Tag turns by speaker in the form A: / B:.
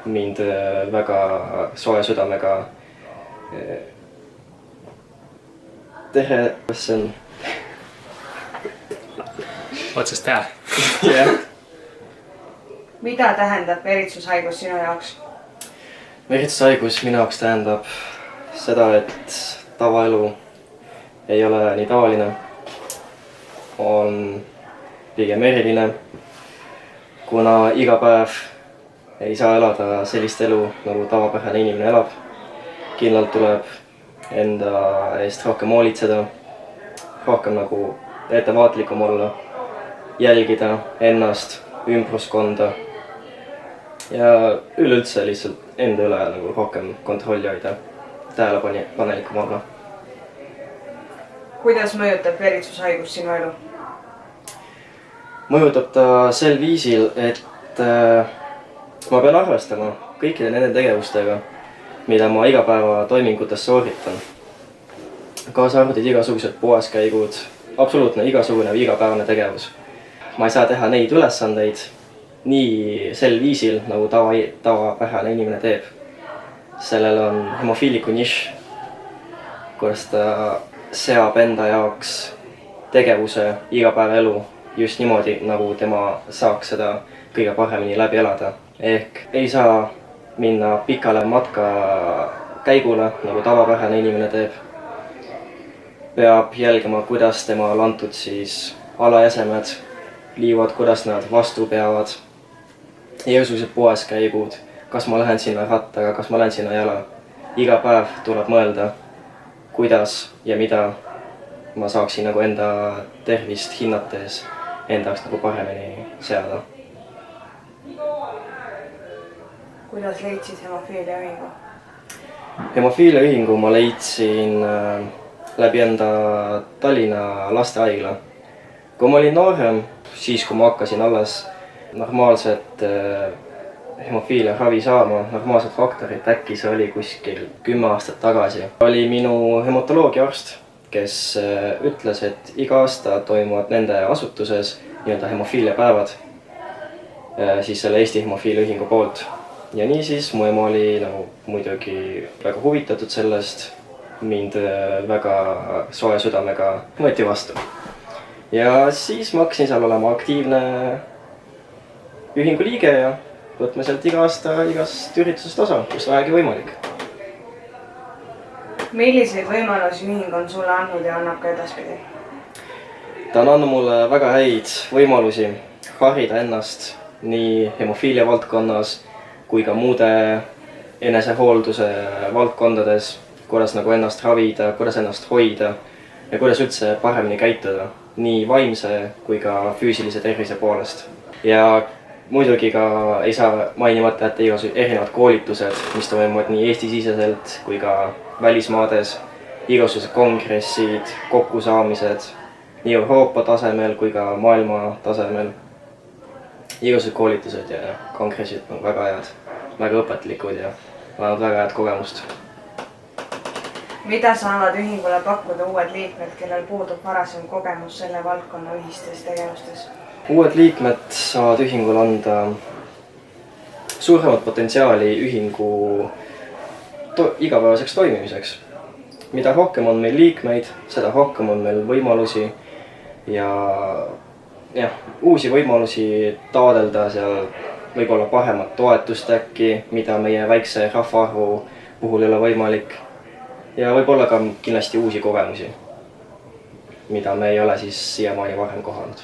A: mind väga soe südamega tere, kas see on?
B: Otsast peale.
A: Jah.
C: Mida tähendab veritsushaigus sinu jaoks?
A: Veritsushaigus minu jaoks tähendab seda, et tavaelu ei ole nii tavaline, on pigem eriline, kuna iga päev ei saa elada sellist elu, nagu tavapärane inimene elab. Kindlalt tuleb enda eest rohkem hoolitseda, rohkem nagu ettevaatlikum olla, jälgida ennast, ümbruskonda ja üleüldse lihtsalt enda üle nagu rohkem kontrolli hoida, tähelepanelikum olla.
C: Kuidas mõjutab veritsushaigus sinu elu?
A: Mõjutab ta sel viisil, et ma pean arvestama kõikide nende tegevustega, mida ma igapäeva toimingutes sooritan. Kaasa arvatud igasugused poeskäigud, absoluutne igasugune igapäevane tegevus. Ma ei saa teha neid ülesandeid nii sel viisil, nagu tavapärane inimene teeb. Sellel on hemofiiliku nišš, kuidas ta seab enda jaoks tegevuse igapäevaelu just niimoodi, nagu tema saaks seda kõige paremini läbi elada. Ehk ei saa minna pikale matka käigule, nagu tavapärane inimene teeb. Peab jälgima, kuidas temal antud siis alajäsemed liivad, kuidas nad vastu peavad. Igasugused poeskäigud, kas ma lähen sinna rattaga, kas ma lähen sinna jala. Iga päev tuleb mõelda, kuidas ja mida ma saaksin nagu enda tervist hinnates endaks nagu paremini seada.
C: Kuidas leidsid hemofiilia ühingu?
A: Hemofiilia ühingu ma leidsin läbi enda Tallinna lastehaigla. Kui ma olin noorem, siis kui ma hakkasin alles normaalset hemofiilia ravi saama, normaalset faktorit, äkki see oli kuskil 10 aastat tagasi. Oli minu hematoloogiaarst, kes ütles, et iga aasta toimuvad nende asutuses nii-öelda hemofiilia päevad siis selle Eesti hemofiilia ühingu poolt. Ja nii siis mu ema oli nagu muidugi väga huvitatud sellest, mind väga soe südamega võeti vastu. Ja siis ma hakkasin seal olema aktiivne ühingu liige ja võtme sealt iga aasta igast üritusest osa, kus vähegi võimalik.
C: Milliseid võimalusi ühing on sulle andnud ja annab ka edaspidi?
A: Ta on andnud mulle väga häid võimalusi harida ennast nii hemofiilia valdkonnas kui ka muude enesehoolduse valdkondades, kuidas nagu ennast ravida, kuidas ennast hoida ja kuidas üldse paremini käituda nii vaimse kui ka füüsilise tervise poolest. Ja muidugi ka ei saa mainimata jätta igasugused erinevad koolitused, mis toimuvad nii Eesti-siseselt kui ka välismaades, igasugused kongressid, kokkusaamised nii Euroopa tasemel kui ka maailma tasemel. Igasugused koolitused ja kongressid on väga head, väga õpetlikud ja annavad väga head kogemust.
C: Mida saavad ühingule pakkuda uued liikmed, kellel puudub varasem kogemus selle valdkonna ühistes tegevustes?
A: Uued liikmed saavad ühingule anda suuremat potentsiaali ühingu igapäevaseks toimimiseks. Mida rohkem on meil liikmeid, seda rohkem on meil võimalusi ja uusi võimalusi taodelda seal võib-olla paremat toetust äkki, mida meie väikse rahvaarvu puhul ei ole võimalik. Ja võib-olla ka kindlasti uusi kogemusi, mida me ei ole siis siiamaani varem kohanud.